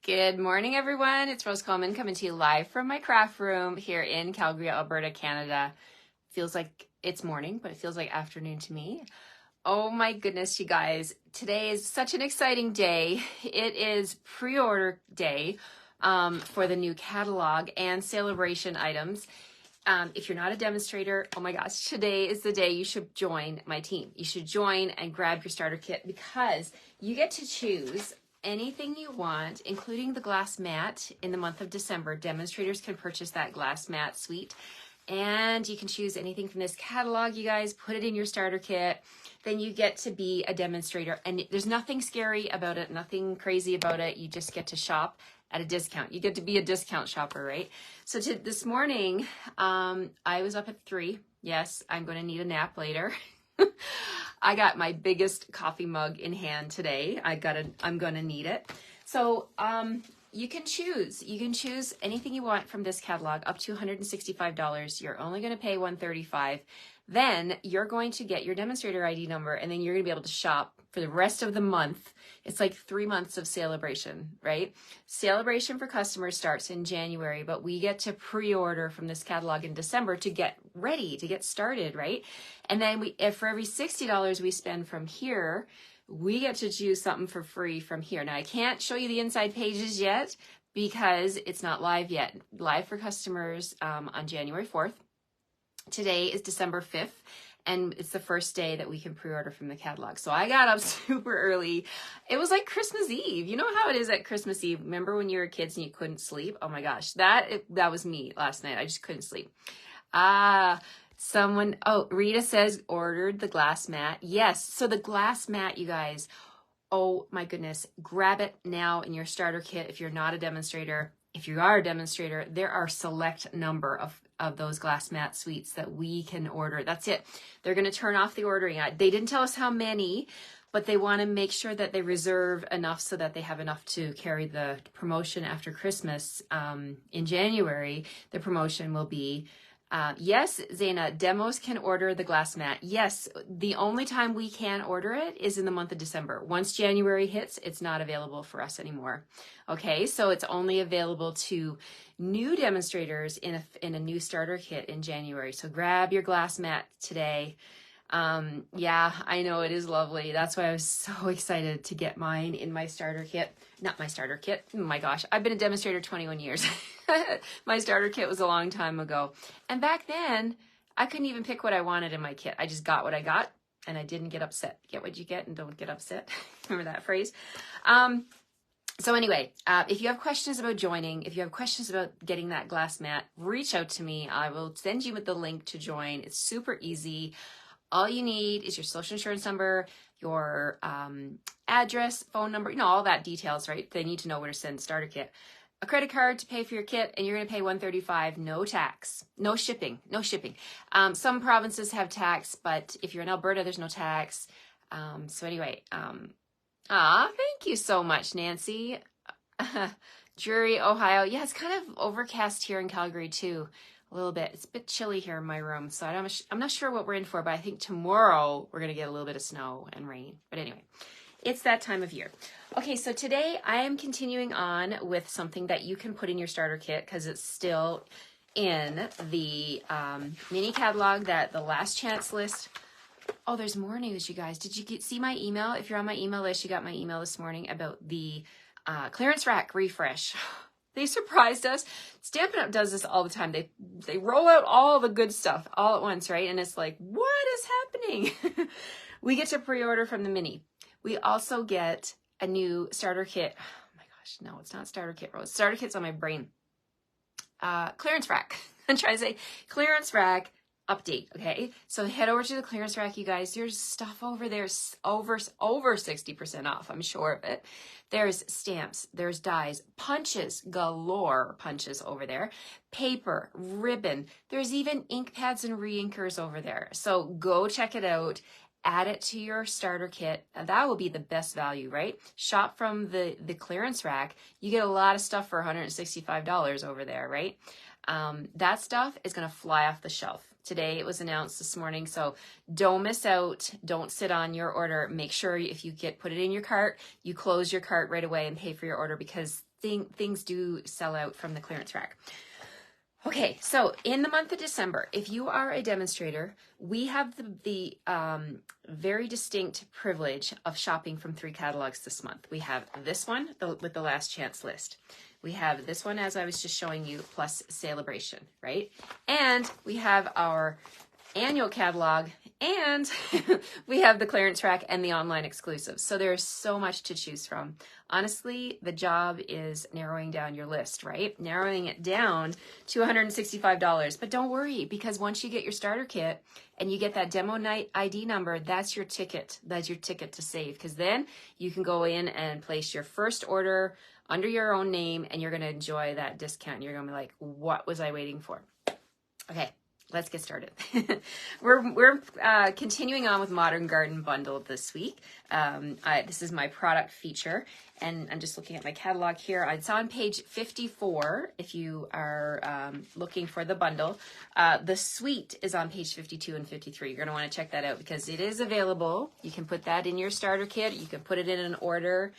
Good morning, everyone. It's Rose Coleman coming to you live from my craft room here in Calgary, Alberta, Canada. Feels like it's morning, but it feels like afternoon to me. Oh my goodness, you guys. Today is such an exciting day. It is pre-order day for the new catalog and celebration items. If you're not a demonstrator, oh my gosh, today is the day you should join my team. You should join and grab your starter kit because you get to choose anything you want, including the glass mat in the month of December. Demonstrators can purchase that glass mat suite. And you can choose anything from this catalog, you guys, put it in your starter kit. Then you get to be a demonstrator. And there's nothing scary about it, nothing crazy about it. You just get to shop at a discount. You get to be a discount shopper, right? So this morning, I was up at 3. Yes, I'm going to need a nap later. I got my biggest coffee mug in hand today. I'm going to need it. So, you can choose anything you want from this catalog up to $165. You're only going to pay $135. Then you're going to get your demonstrator ID number, and then you're going to be able to shop for the rest of the month. It's like 3 months of celebration, right? Celebration for customers starts in January, but we get to pre-order from this catalog in December to get ready, to get started, right? And then for every $60 we spend from here, we get to choose something for free from here. Now, I can't show you the inside pages yet because it's not live yet. Live for customers on January 4th. Today is December 5th, and it's the first day that we can pre-order from the catalog. So I got up super early. It was like Christmas Eve. You know how it is at Christmas Eve? Remember when you were kids and you couldn't sleep? Oh my gosh, that was me last night. I just couldn't sleep. Rita says ordered the glass mat. Yes, so the glass mat, you guys, oh my goodness, grab it now in your starter kit if you're not a demonstrator. If you are a demonstrator, there are select number of those glass mat suites that we can order. That's it. They're going to turn off the ordering. They didn't tell us how many, but they want to make sure that they reserve enough so that they have enough to carry the promotion after Christmas. In January, the promotion will be yes, Zaina, demos can order the glass mat. Yes, the only time we can order it is in the month of December. Once January hits, it's not available for us anymore. Okay, so it's only available to new demonstrators in a new starter kit in January. So grab your glass mat today. Yeah, I know it is lovely. That's why I was so excited to get mine in my starter kit. Not my starter kit. Oh my gosh, I've been a demonstrator 21 years. My starter kit was a long time ago. And back then, I couldn't even pick what I wanted in my kit. I just got what I got, and I didn't get upset. Get what you get and don't get upset. Remember that phrase? So anyway, if you have questions about joining, if you have questions about getting that glass mat, reach out to me. I will send you with the link to join. It's super easy. All you need is your social insurance number, your address, phone number, all that details, right? They need to know where to send starter kit. A credit card to pay for your kit, and you're going to pay $135, no tax, no shipping. Some provinces have tax, but if you're in Alberta, there's no tax. So anyway, thank you so much, Nancy. Drury, Ohio. Yeah, it's kind of overcast here in Calgary too. A little bit. It's a bit chilly here in my room, so I'm not sure what we're in for, but I think tomorrow we're going to get a little bit of snow and rain. But anyway, it's that time of year. Okay, so today I am continuing on with something that you can put in your starter kit because it's still in the mini catalog, that the last chance list. Oh, there's more news, you guys. Did you see my email? If you're on my email list, you got my email this morning about the clearance rack refresh. They surprised us. Stampin' Up! Does this all the time. They roll out all the good stuff all at once, right? And it's like, what is happening? We get to pre-order from the mini. We also get a new starter kit. Oh my gosh, no, it's not starter kit, Rose. Starter kit's on my brain. Clearance rack. I'm trying to say clearance rack update, okay? So head over to the clearance rack, you guys. There's stuff over there over 60% off, I'm sure of it. There's stamps, there's dies, punches, galore punches over there, paper, ribbon. There's even ink pads and re-inkers over there. So go check it out. Add it to your starter kit. That will be the best value, right? Shop from the clearance rack. You get a lot of stuff for $165 over there, right? That stuff is going to fly off the shelf. today. It was announced this morning. So don't miss out. Don't sit on your order. Make sure if you put it in your cart, you close your cart right away and pay for your order, because things do sell out from the clearance rack. Okay, so in the month of December, if you are a demonstrator, we have the very distinct privilege of shopping from 3 catalogs this month. We have this one with the last chance list. We have this one, as I was just showing you, plus Celebration, right? And we have our annual catalog, and we have the clearance rack and the online exclusives. So there's so much to choose from. Honestly, the job is narrowing down your list, right? Narrowing it down to $165. But don't worry, because once you get your starter kit and you get that demo night ID number, that's your ticket. That's your ticket to save, because then you can go in and place your first order under your own name, and you're going to enjoy that discount. You're going to be like, what was I waiting for? Okay. Let's get started. We're continuing on with Modern Garden Bundle this week. This is my product feature, and I'm just looking at my catalog here. It's on page 54 if you are looking for the bundle. The suite is on page 52 and 53. You're going to want to check that out because it is available. You can put that in your starter kit. You can put it in an order.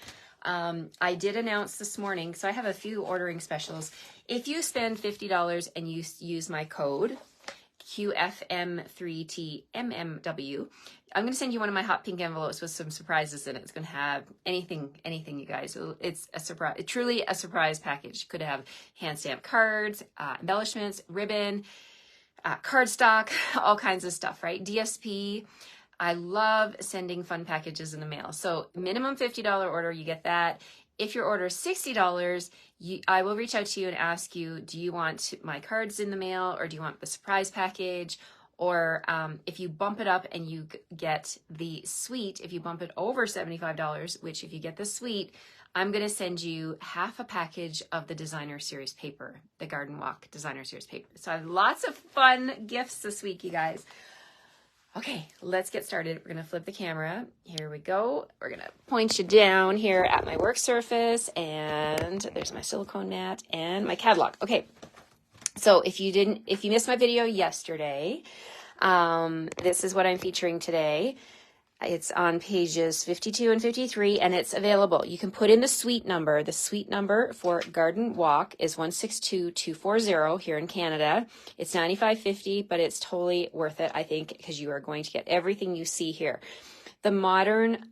I did announce this morning, so I have a few ordering specials. If you spend $50 and you use my code, QFM3TMMW, I'm going to send you one of my hot pink envelopes with some surprises in it. It's going to have anything, you guys. It's a surprise. It's truly a surprise package. Could have hand stamped cards, embellishments, ribbon, cardstock, all kinds of stuff, right? DSP. I love sending fun packages in the mail. So minimum $50 order, you get that. If your order is $60, I will reach out to you and ask you, do you want my cards in the mail, or do you want the surprise package? Or if you bump it up and you get the suite, if you bump it over $75, which if you get the suite, I'm going to send you half a package of the Designer Series paper, the Garden Walk Designer Series paper. So I have lots of fun gifts this week, you guys. Okay, let's get started. We're going to flip the camera. Here we go. We're going to point you down here at my work surface, and there's my silicone mat and my catalog. Okay, so if you missed my video yesterday, this is what I'm featuring today. It's on pages 52 and 53, and it's available. You can put in the suite number. The suite number for Garden Walk is 162240 here in Canada. It's $95.50, but it's totally worth it, I think, because you are going to get everything you see here. The Modern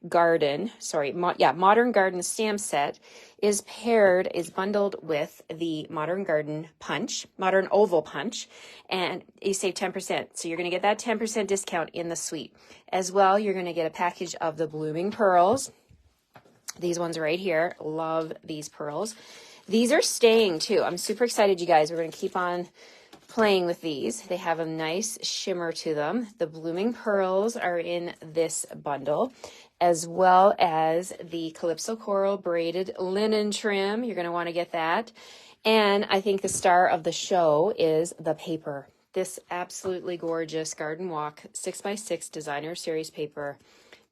Garden stamp set is bundled with the Modern Garden punch, Modern Oval punch, and you save 10%. So you're going to get that 10% discount in the suite. As well, you're going to get a package of the Blooming Pearls. These ones right here. Love these pearls. These are staying too. I'm super excited, you guys. We're going to keep on playing with these. They have a nice shimmer to them. The Blooming Pearls are in this bundle, as well as the Calypso Coral braided linen trim. You're going to want to get that. And I think the star of the show is the paper. This absolutely gorgeous Garden Walk 6x6 Designer Series paper,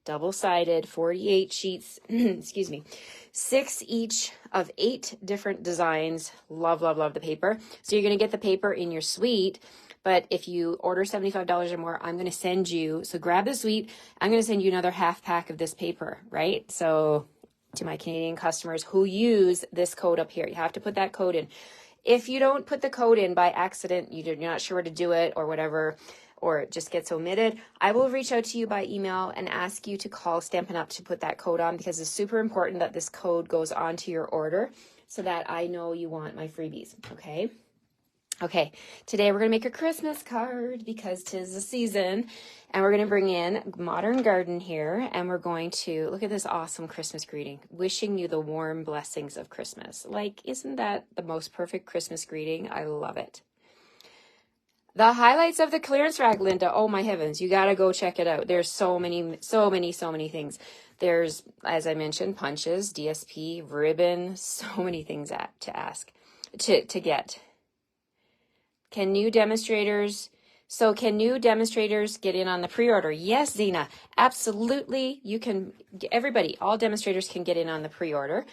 double-sided, 48 sheets, excuse me, 6 each of 8 different designs. Love, love, love the paper. So you're going to get the paper in your suite, but if you order $75 or more, I'm going to send you, so grab the suite, I'm going to send you another half pack of this paper, right? So to my Canadian customers who use this code up here, you have to put that code in. If you don't put the code in by accident, you're not sure where to do it or whatever, or it just gets omitted, I will reach out to you by email and ask you to call Stampin' Up! To put that code on, because it's super important that this code goes onto your order so that I know you want my freebies, okay? Okay, today we're going to make a Christmas card because 'tis the season, and we're going to bring in Modern Garden here, and we're going to look at this awesome Christmas greeting, wishing you the warm blessings of Christmas. Like, isn't that the most perfect Christmas greeting? I love it. The highlights of the clearance rack, Linda. Oh my heavens, you got to go check it out. There's so many things. There's, as I mentioned, punches, DSP, ribbon, so many things to get. Can new demonstrators get in on the pre-order? Yes, Zena, absolutely. You can, everybody, all demonstrators can get in on the pre-order.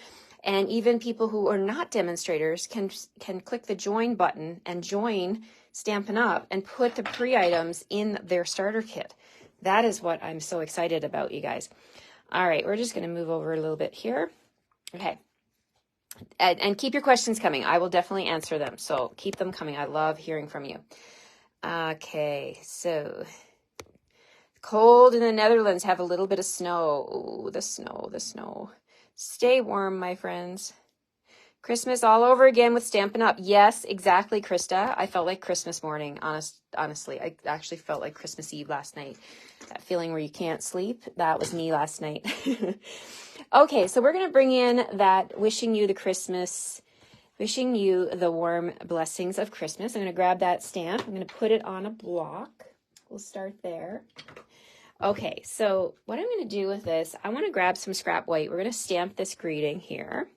And even people who are not demonstrators can click the join button and join Stampin' Up! And put the pre-items in their starter kit. That is what I'm so excited about, you guys. All right, we're just going to move over a little bit here. Okay. And keep your questions coming. I will definitely answer them. So keep them coming. I love hearing from you. Okay, so cold in the Netherlands, have a little bit of snow. Ooh, the snow. Stay warm, my friends. Christmas all over again with Stampin' Up! Yes, exactly, Krista. I felt like Christmas morning, honestly. I actually felt like Christmas Eve last night. That feeling where you can't sleep, that was me last night. Okay, so we're going to bring in that wishing you the warm blessings of Christmas. I'm going to grab that stamp. I'm going to put it on a block. We'll start there. Okay, so what I'm going to do with this, I want to grab some scrap white. We're going to stamp this greeting here.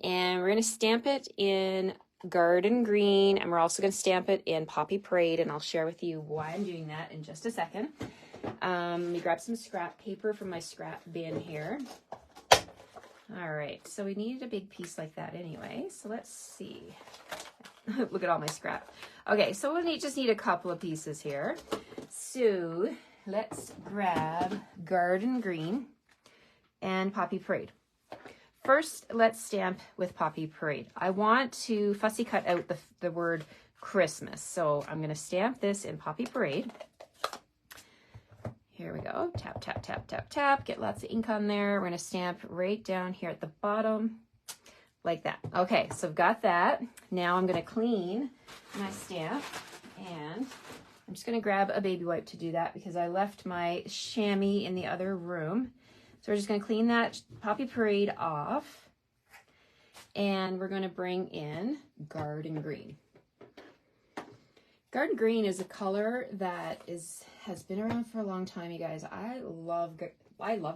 And we're going to stamp it in Garden Green. And we're also going to stamp it in Poppy Parade. And I'll share with you why I'm doing that in just a second. Let me grab some scrap paper from my scrap bin here. All right, so we needed a big piece like that anyway. So let's see. Look at all my scrap. Okay, so we'll just need a couple of pieces here. So let's grab Garden Green and Poppy Parade. First, let's stamp with Poppy Parade. I want to fussy cut out the word Christmas. So I'm going to stamp this in Poppy Parade. Here we go. Tap, tap, tap, tap, tap. Get lots of ink on there. We're going to stamp right down here at the bottom like that. Okay, so I've got that. Now I'm going to clean my stamp, and I'm just going to grab a baby wipe to do that because I left my chamois in the other room. So we're just going to clean that Poppy Parade off, and we're going to bring in Garden Green. Garden Green is a color that has been around for a long time, you guys. I love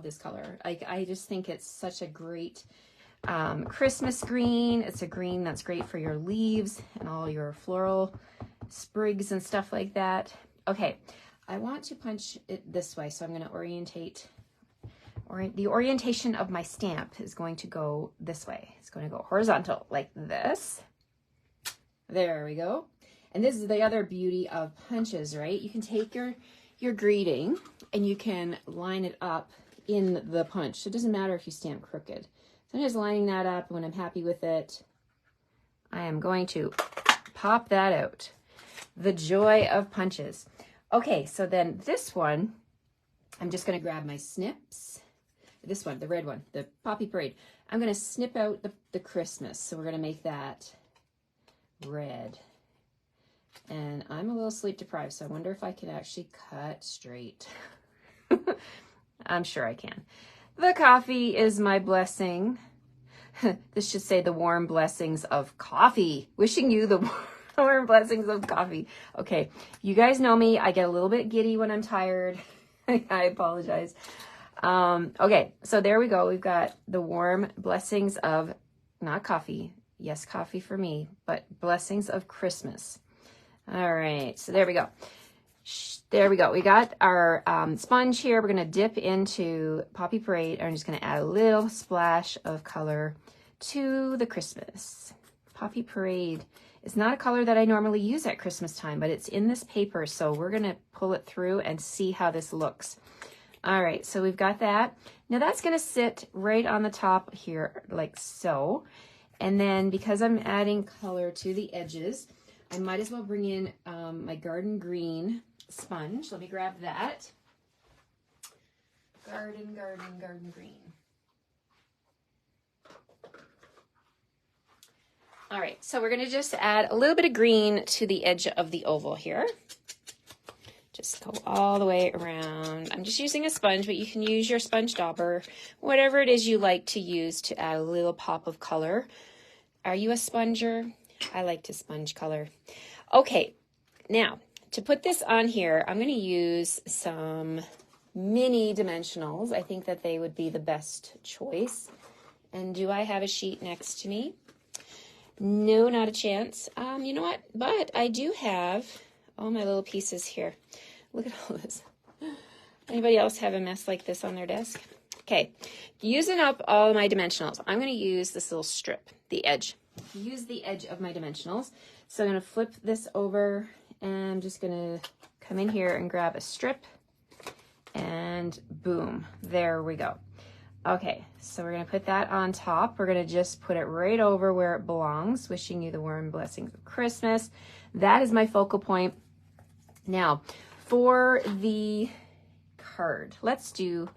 this color. I just think it's such a great Christmas green. It's a green that's great for your leaves and all your floral sprigs and stuff like that. Okay, I want to punch it this way, so I'm going to orientate. The orientation of my stamp is going to go this way. It's going to go horizontal like this. There we go. And this is the other beauty of punches, right? You can take your greeting and you can line it up in the punch. So it doesn't matter if you stamp crooked. So I'm just lining that up. When I'm happy with it, I am going to pop that out. The joy of punches. Okay, so then this one, I'm just going to grab my snips. This one, the red one, the Poppy Parade. I'm going to snip out the Christmas. So we're going to make that red. And I'm a little sleep deprived, so I wonder if I can actually cut straight. I'm sure I can. The coffee is my blessing. This should say the warm blessings of coffee. Wishing you the warm blessings of coffee. Okay, you guys know me. I get a little bit giddy when I'm tired. I apologize. Okay, so there we go. We've got the warm blessings of, not coffee. Yes, coffee for me, but blessings of Christmas. All right, so there we go. There we go. We got our sponge here. We're going to dip into Poppy Parade. I'm just going to add a little splash of color to the Christmas. Poppy Parade is not a color that I normally use at Christmas time, but it's in this paper, so we're going to pull it through and see how this looks. All right, so we've got that. Now that's going to sit right on the top here, like so. And then because I'm adding color to the edges, I might as well bring in my Garden Green sponge. Let me grab that. Garden Green. All right, so we're going to just add a little bit of green to the edge of the oval here. Just go all the way around. I'm just using a sponge, but you can use your sponge dauber, whatever it is you like to use to add a little pop of color. Are you a sponger? I like to sponge color. Okay, now to put this on here, I'm going to use some mini dimensionals. I think that they would be the best choice. And do I have a sheet next to me? No, not a chance. You know what? But I do have all my little pieces here. Look at all this. Anybody else have a mess like this on their desk? Okay, using up all my dimensionals, I'm going to use this little strip, the edge. Use the edge of my dimensionals. So I'm going to flip this over and I'm just going to come in here and grab a strip and boom, there we go. Okay, so we're going to put that on top. We're going to just put it right over where it belongs. Wishing you the warm blessings of Christmas. That is my focal point. Now, for the card, let's do,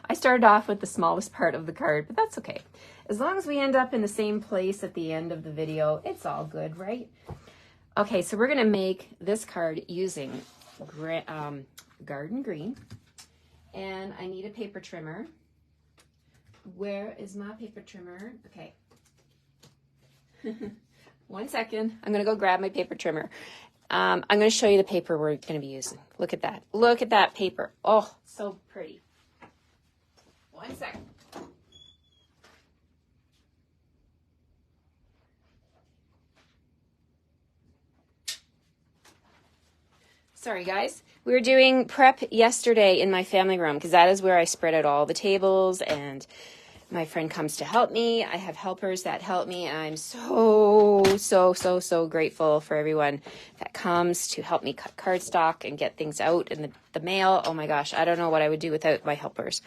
I started off with the smallest part of the card, but that's okay. As long as we end up in the same place at the end of the video, it's all good, right? Okay, so we're gonna make this card using Garden Green, and I need a paper trimmer. Where is my paper trimmer? Okay. 1 second, I'm gonna go grab my paper trimmer. I'm going to show you the paper we're going to be using. Look at that. Look at that paper. Oh, so pretty. 1 second. Sorry, guys. We were doing prep yesterday in my family room because that is where I spread out all the tables, and my friend comes to help me. I have helpers that help me, and I'm so grateful for everyone that comes to help me cut cardstock and get things out in the mail. Oh my gosh, I don't know what I would do without my helpers.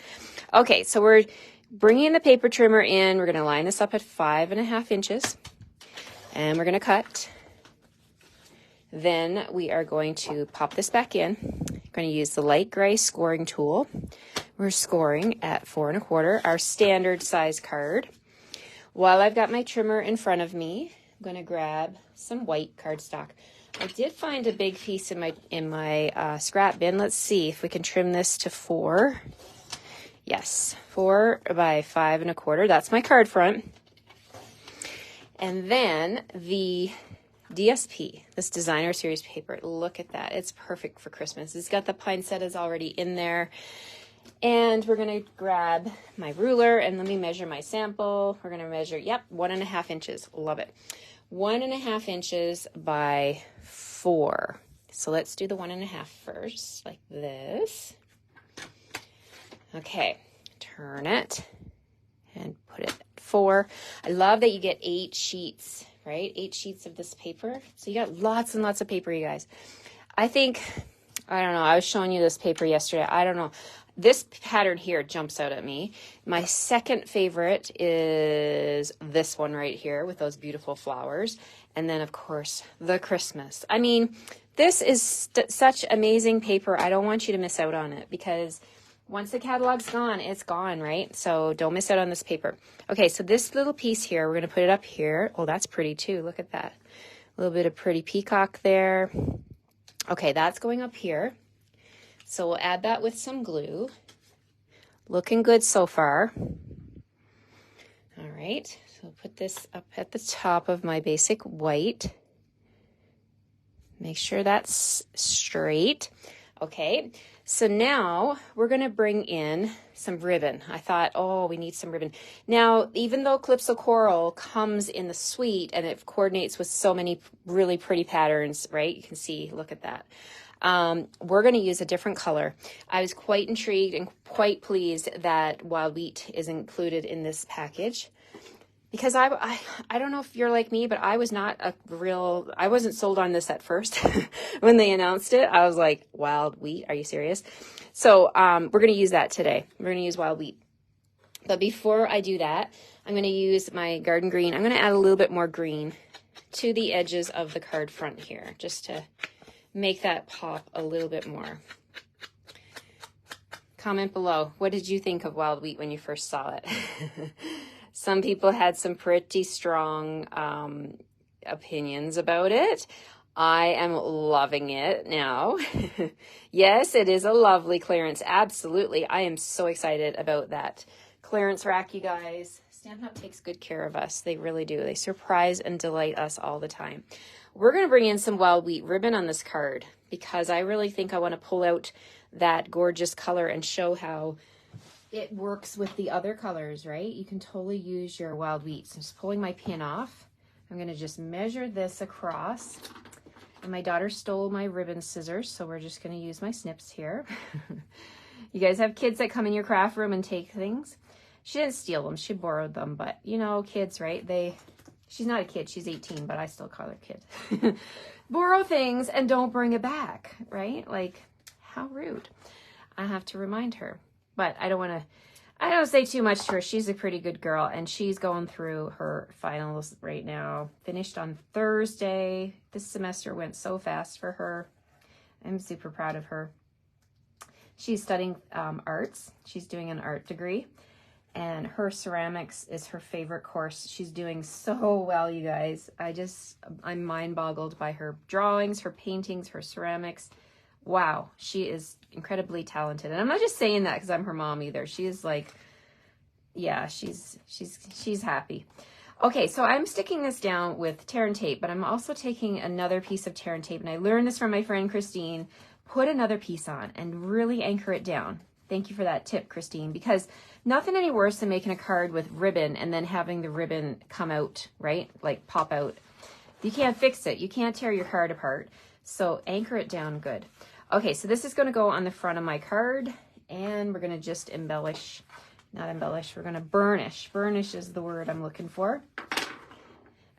Okay, so we're bringing the paper trimmer in. We're going to line this up at 5.5 inches, and we're going to cut. Then we are going to pop this back in. We're going to use the light gray scoring tool. We're scoring at 4 1/4, our standard size card. While I've got my trimmer in front of me, I'm going to grab some white cardstock. I did find a big piece in my scrap bin. Let's see if we can trim this to 4. Yes, 4 by 5 1/4. That's my card front. And then the DSP, this designer series paper. Look at that. It's perfect for Christmas. It's got the poinsettias already in there. And we're going to grab my ruler and let me measure my sample. We're going to measure, 1.5 inches. Love it. 1.5 inches by 4. So let's do the 1.5 first, like this. Okay, turn it and put it at 4. I love that you get 8 sheets, right? 8 sheets of this paper. So you got lots and lots of paper, you guys. I don't know. I was showing you this paper yesterday. I don't know. This pattern here jumps out at me. My second favorite is this one right here with those beautiful flowers. And then, of course, the Christmas. I mean, this is such amazing paper. I don't want you to miss out on it because once the catalog's gone, it's gone, right? So don't miss out on this paper. Okay, so this little piece here, we're going to put it up here. Oh, that's pretty too. Look at that. A little bit of pretty peacock there. Okay, that's going up here. So we'll add that with some glue. Looking good so far. All right, so put this up at the top of my basic white. Make sure that's straight. Okay, so now we're going to bring in some ribbon. I thought, oh, we need some ribbon. Now, even though Calypso Coral comes in the suite and it coordinates with so many really pretty patterns, right? You can see, look at that. We're going to use a different color. I was quite intrigued and quite pleased that Wild Wheat is included in this package because I don't know if you're like me, but I wasn't sold on this at first when they announced it. I was like, Wild Wheat, are you serious? So, we're going to use that today. We're going to use Wild Wheat. But before I do that, I'm going to use my Garden Green. I'm going to add a little bit more green to the edges of the card front here, just to make that pop a little bit more. Comment below. What did you think of Wild Wheat when you first saw it? Some people had some pretty strong opinions about it. I am loving it now. Yes, it is a lovely clearance. Absolutely. I am so excited about that clearance rack, you guys. Stampin' Up! Takes good care of us. They really do. They surprise and delight us all the time. We're going to bring in some Wild Wheat ribbon on this card because I really think I want to pull out that gorgeous color and show how it works with the other colors, right? You can totally use your Wild Wheat. So I'm just pulling my pin off. I'm going to just measure this across. And my daughter stole my ribbon scissors, so we're just going to use my snips here. You guys have kids that come in your craft room and take things? She didn't steal them. She borrowed them. But, you know, kids, right? She's not a kid. She's 18, but I still call her kid. Borrow things and don't bring it back, right? Like, how rude. I have to remind her. But I don't say too much to her. She's a pretty good girl, and she's going through her finals right now. Finished on Thursday. This semester went so fast for her. I'm super proud of her. She's studying arts. She's doing an art degree, and her ceramics is her favorite course. She's doing so well, you guys. I'm mind boggled by her drawings, her paintings, her ceramics. Wow, she is incredibly talented. And I'm not just saying that because I'm her mom either. She is like, yeah, she's happy. Okay, so I'm sticking this down with tear and tape, but I'm also taking another piece of tear and tape, and I learned this from my friend Christine. Put another piece on and really anchor it down. Thank you for that tip, Christine, because nothing any worse than making a card with ribbon and then having the ribbon come out, right? Like pop out. You can't fix it. You can't tear your card apart. So anchor it down good. Okay, so this is going to go on the front of my card, and we're going to just embellish. Not embellish, we're going to burnish. Burnish is the word I'm looking for.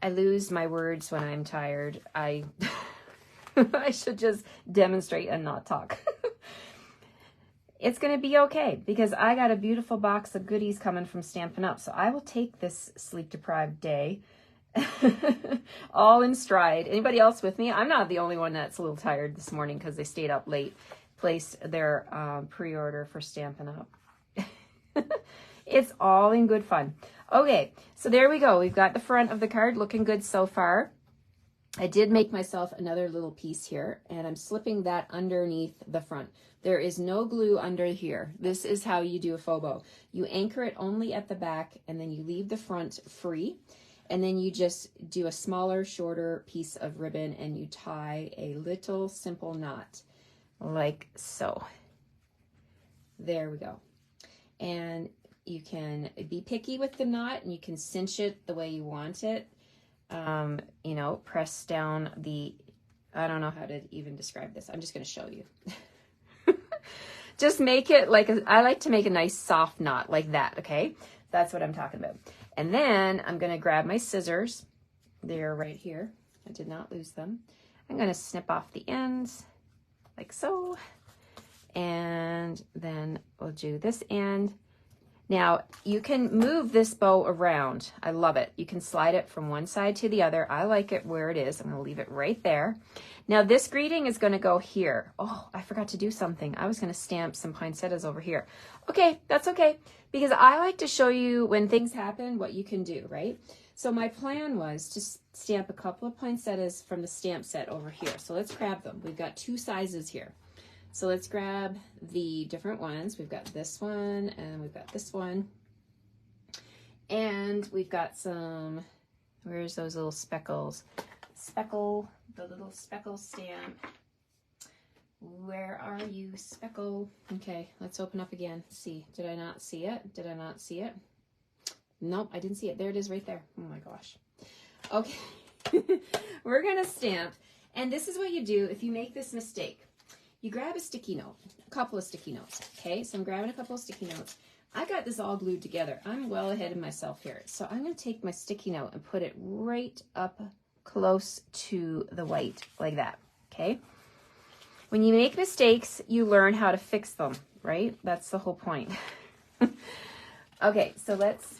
I lose my words when I'm tired. I should just demonstrate and not talk. It's going to be okay because I got a beautiful box of goodies coming from Stampin' Up. So I will take this sleep-deprived day all in stride. Anybody else with me? I'm not the only one that's a little tired this morning because they stayed up late, placed their pre-order for Stampin' Up. It's all in good fun. Okay, so there we go. We've got the front of the card looking good so far. I did make myself another little piece here, and I'm slipping that underneath the front. There is no glue under here. This is how you do a phobo. You anchor it only at the back, and then you leave the front free, and then you just do a smaller, shorter piece of ribbon, and you tie a little simple knot, like so. There we go. And you can be picky with the knot, and you can cinch it the way you want it. You know, press down the, I don't know how to even describe this. I'm just going to show you. Just make it like, I like to make a nice soft knot like that. Okay. That's what I'm talking about. And then I'm going to grab my scissors. They're right here. I did not lose them. I'm going to snip off the ends like so. And then we'll do this end. Now, you can move this bow around. I love it. You can slide it from one side to the other. I like it where it is. I'm going to leave it right there. Now, this greeting is going to go here. Oh, I forgot to do something. I was going to stamp some poinsettias over here. Okay, that's okay, because I like to show you when things happen what you can do, right? So my plan was to stamp a couple of poinsettias from the stamp set over here. So let's grab them. We've got two sizes here. So let's grab the different ones. We've got this one and we've got this one. And we've got some, where's those little speckles? Speckle, the little speckle stamp. Where are you, speckle? Okay, let's open up again. See, did I not see it? Did I not see it? Nope, I didn't see it. There it is right there. Oh my gosh. Okay, we're gonna stamp. And this is what you do if you make this mistake. You grab a sticky note, a couple of sticky notes, okay? So I'm grabbing a couple of sticky notes. I got this all glued together. I'm well ahead of myself here. So I'm going to take my sticky note and put it right up close to the white, like that, okay? When you make mistakes, you learn how to fix them, right? That's the whole point. Okay, so let's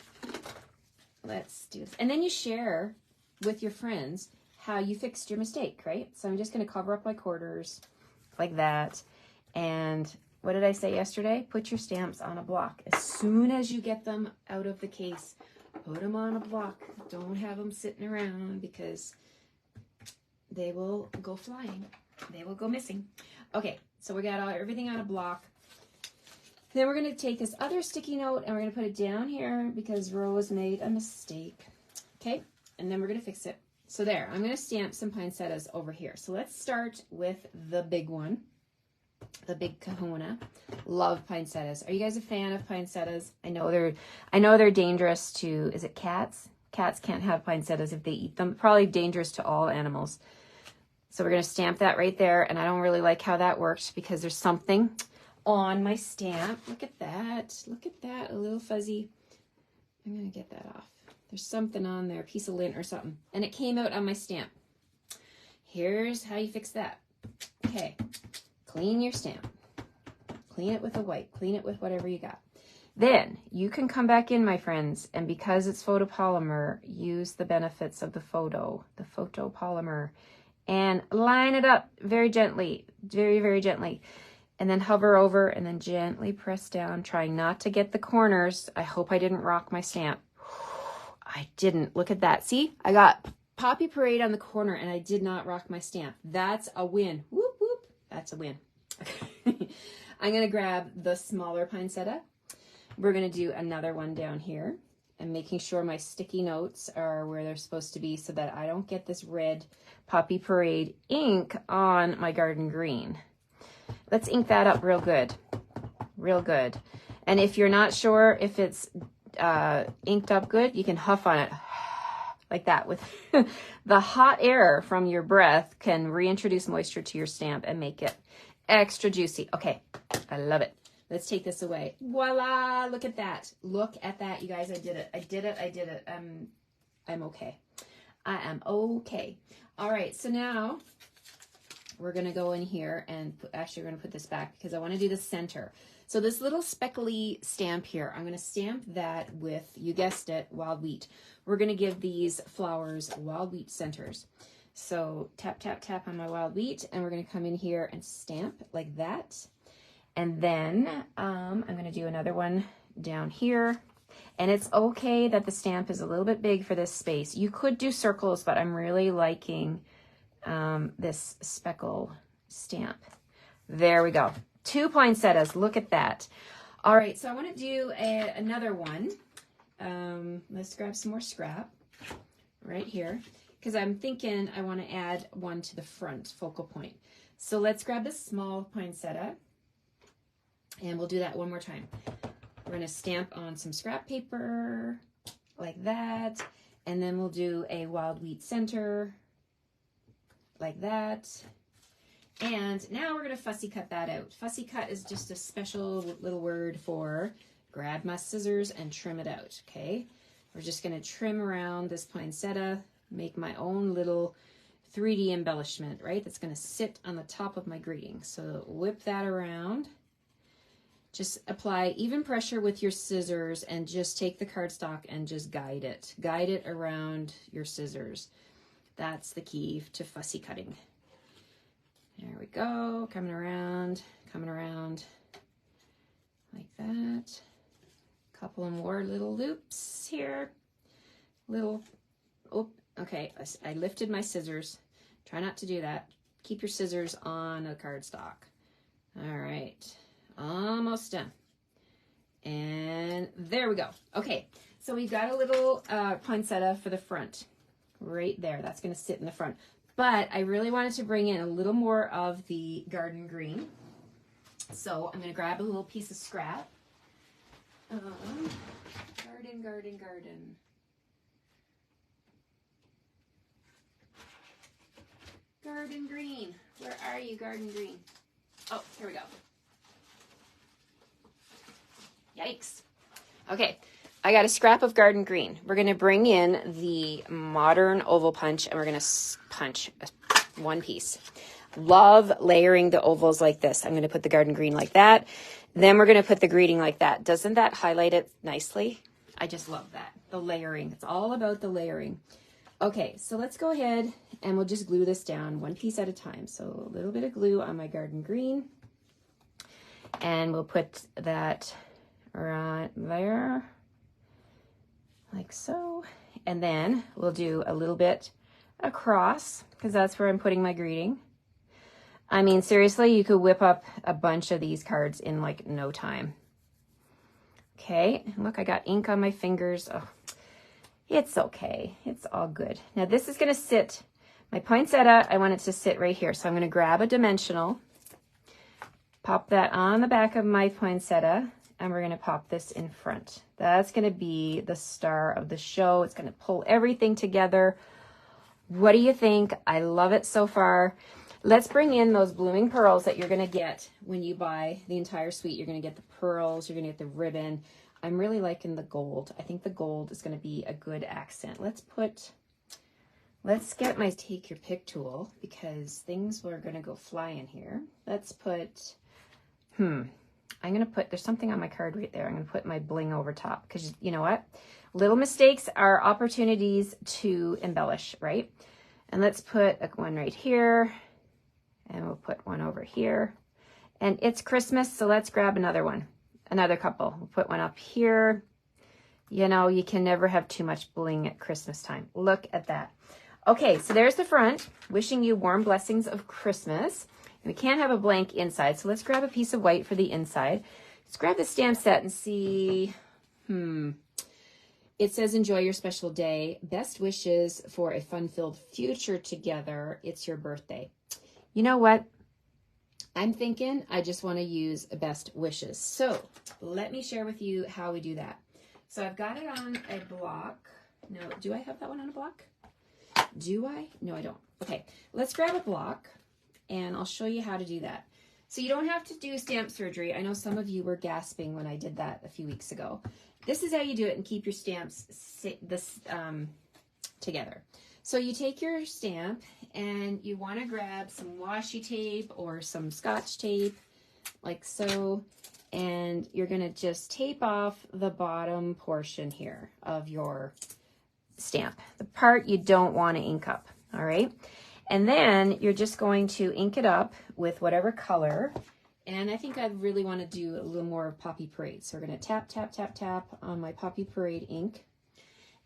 do this. And then you share with your friends how you fixed your mistake, right? So I'm just going to cover up my quarters like that. And what did I say yesterday? Put your stamps on a block. As soon as you get them out of the case, put them on a block. Don't have them sitting around because they will go flying. They will go missing. Okay, so we got everything on a block. Then we're going to take this other sticky note and we're going to put it down here because Rose made a mistake. Okay, and then we're going to fix it. So there, I'm going to stamp some poinsettias over here. So let's start with the big one, the big kahuna. Love poinsettias. Are you guys a fan of poinsettias? I know they're dangerous to, is it cats? Cats can't have poinsettias if they eat them. Probably dangerous to all animals. So we're going to stamp that right there. And I don't really like how that worked because there's something on my stamp. Look at that. Look at that. A little fuzzy. I'm going to get that off. There's something on there, a piece of lint or something. And it came out on my stamp. Here's how you fix that. Okay. Clean your stamp. Clean it with a wipe. Clean it with whatever you got. Then you can come back in, my friends, and because it's photopolymer, use the benefits of the photopolymer, and line it up very gently, very, very gently, and then hover over and then gently press down, trying not to get the corners. I hope I didn't rock my stamp. I didn't. Look at that. See, I got Poppy Parade on the corner and I did not rock my stamp. That's a win. Whoop, whoop. That's a win. Okay. I'm going to grab the smaller poinsettia. We're going to do another one down here and making sure my sticky notes are where they're supposed to be so that I don't get this red Poppy Parade ink on my garden green. Let's ink that up real good. Real good. And if you're not sure if it's inked up good, you can huff on it like that. With the hot air from your breath can reintroduce moisture to your stamp and make it extra juicy. Okay, I love it. Let's take this away. Voila, look at that. Look at that, you guys. I did it. I did it. I did it. I'm okay. I am okay. All right, so now we're going to go in here and actually we're going to put this back because I want to do the center. So this little speckly stamp here, I'm going to stamp that with, you guessed it, wild wheat. We're going to give these flowers wild wheat centers. So tap, tap, tap on my wild wheat, and we're going to come in here and stamp like that. And then I'm going to do another one down here. And it's okay that the stamp is a little bit big for this space. You could do circles, but I'm really liking this speckle stamp. There we go. 2 poinsettias. Look at that. All right, so I want to do another one. Let's grab some more scrap right here because I'm thinking I want to add one to the front focal point. So let's grab this small poinsettia. And we'll do that one more time. We're going to stamp on some scrap paper like that. And then we'll do a wild wheat center like that. And now we're going to fussy cut that out. Fussy cut is just a special little word for grab my scissors and trim it out, okay? We're just going to trim around this poinsettia, make my own little 3D embellishment, right? That's going to sit on the top of my greeting. So whip that around. Just apply even pressure with your scissors and just take the cardstock and just guide it. Guide it around your scissors. That's the key to fussy cutting. There we go. Coming around like that. Couple of more little loops here. Little, oh, okay. I lifted my scissors. Try not to do that. Keep your scissors on the cardstock. All right. Almost done. And there we go. Okay, so we've got a little poinsettia for the front right there. That's going to sit in the front. But I really wanted to bring in a little more of the garden green. So I'm going to grab a little piece of scrap. Garden. Garden green. Where are you, garden green? Oh, here we go. Yikes. Okay, I got a scrap of garden green. We're going to bring in the modern oval punch and we're going to punch one piece. Love layering the ovals like this. I'm going to put the garden green like that. Then we're going to put the greeting like that. Doesn't that highlight it nicely? I just love that. The layering. It's all about the layering. Okay, so let's go ahead and we'll just glue this down one piece at a time. So a little bit of glue on my garden green. And we'll put that right there, like so. And then we'll do a little bit across because that's where I'm putting my greeting. I mean, seriously, you could whip up a bunch of these cards in like no time. Okay, look, I got ink on my fingers. Oh, it's okay. It's all good. Now this is going to sit, my poinsettia, I want it to sit right here. So I'm going to grab a dimensional, pop that on the back of my poinsettia, and we're going to pop this in front. That's going to be the star of the show. It's going to pull everything together. What do you think? I love it so far. Let's bring in those blooming pearls that you're going to get when you buy the entire suite. You're going to get the pearls. You're going to get the ribbon. I'm really liking the gold. I think the gold is going to be a good accent. Let's get my take your pick tool because things are going to go flying here. Let's put, I'm going to put, there's something on my card right there. I'm going to put my bling over top because you know what? Little mistakes are opportunities to embellish, right? And let's put one right here and we'll put one over here. And it's Christmas, so let's grab another one, another couple. We'll put one up here. You know, you can never have too much bling at Christmas time. Look at that. Okay, so there's the front, wishing you warm blessings of Christmas. And we can't have a blank inside, so let's grab a piece of white for the inside. Let's grab the stamp set and see, It says, enjoy your special day. Best wishes for a fun-filled future together. It's your birthday. You know what? I'm thinking I just want to use best wishes. So let me share with you how we do that. So I've got it on a block. No, do I have that one on a block? Do I? No, I don't. Okay, let's grab a block and I'll show you how to do that. So you don't have to do stamp surgery. I know some of you were gasping when I did that a few weeks ago. This is how you do it and keep your stamps together. So you take your stamp and you want to grab some washi tape or some Scotch tape like so, and you're going to just tape off the bottom portion here of your stamp, the part you don't want to ink up. All right, and then you're just going to ink it up with whatever color. And I think I really want to do a little more of Poppy Parade. So we're going to tap, tap, tap, tap on my Poppy Parade ink.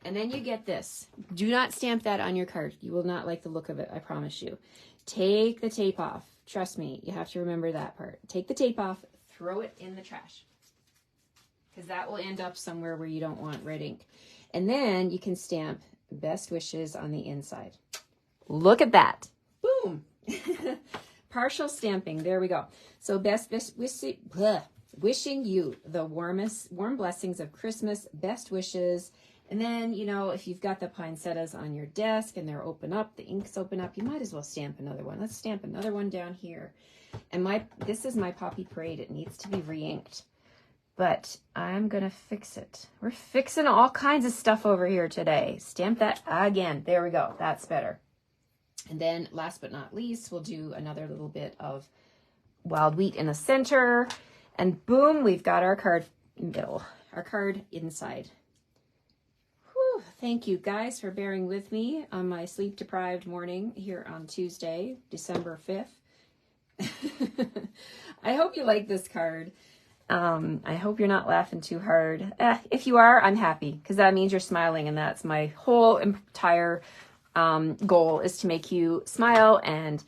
And then you get this. Do not stamp that on your card. You will not like the look of it, I promise you. Take the tape off. Trust me, you have to remember that part. Take the tape off, throw it in the trash, because that will end up somewhere where you don't want red ink. And then you can stamp best wishes on the inside. Look at that. Boom. Partial stamping. There we go. So wishing you the warm blessings of Christmas, best wishes. And then, you know, if you've got the poinsettias on your desk and they're open up, the ink's open up, you might as well stamp another one. Let's stamp another one down here. And this is my Poppy Parade. It needs to be re-inked, but I'm going to fix it. We're fixing all kinds of stuff over here today. Stamp that again. There we go. That's better. And then last but not least, we'll do another little bit of wild wheat in the center. And boom, we've got our card middle, our card inside. Whew, thank you guys for bearing with me on my sleep-deprived morning here on Tuesday, December 5th. I hope you like this card. I hope you're not laughing too hard. If you are, I'm happy, because that means you're smiling, and that's my whole entire goal, is to make you smile and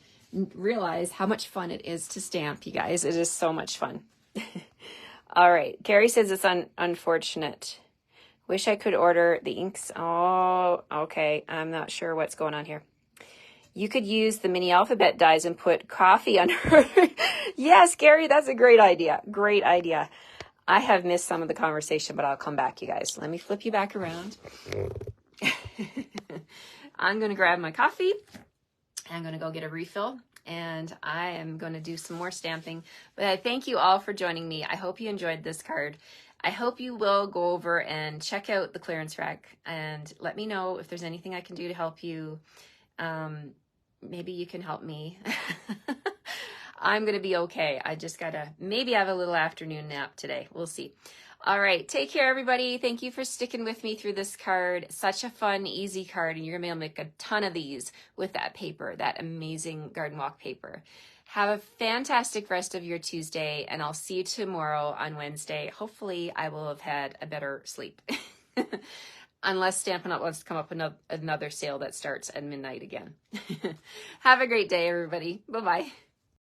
realize how much fun it is to stamp, you guys. It is so much fun. All right. Carrie says it's unfortunate. Wish I could order the inks. Oh, okay. I'm not sure what's going on here. You could use the mini alphabet dies and put coffee under. Yes, Gary, that's a great idea. Great idea. I have missed some of the conversation, but I'll come back, you guys. Let me flip you back around. I'm going to grab my coffee. I'm going to go get a refill, and I am going to do some more stamping. But I thank you all for joining me. I hope you enjoyed this card. I hope you will go over and check out the clearance rack and let me know if there's anything I can do to help you. Maybe you can help me. I'm going to be okay. I just got to maybe have a little afternoon nap today. We'll see. All right. Take care, everybody. Thank you for sticking with me through this card. Such a fun, easy card. And you're going to be able to make a ton of these with that paper, that amazing Garden Walk paper. Have a fantastic rest of your Tuesday, and I'll see you tomorrow on Wednesday. Hopefully, I will have had a better sleep. Unless Stampin' Up! Wants to come up with another sale that starts at midnight again. Have a great day, everybody. Bye-bye.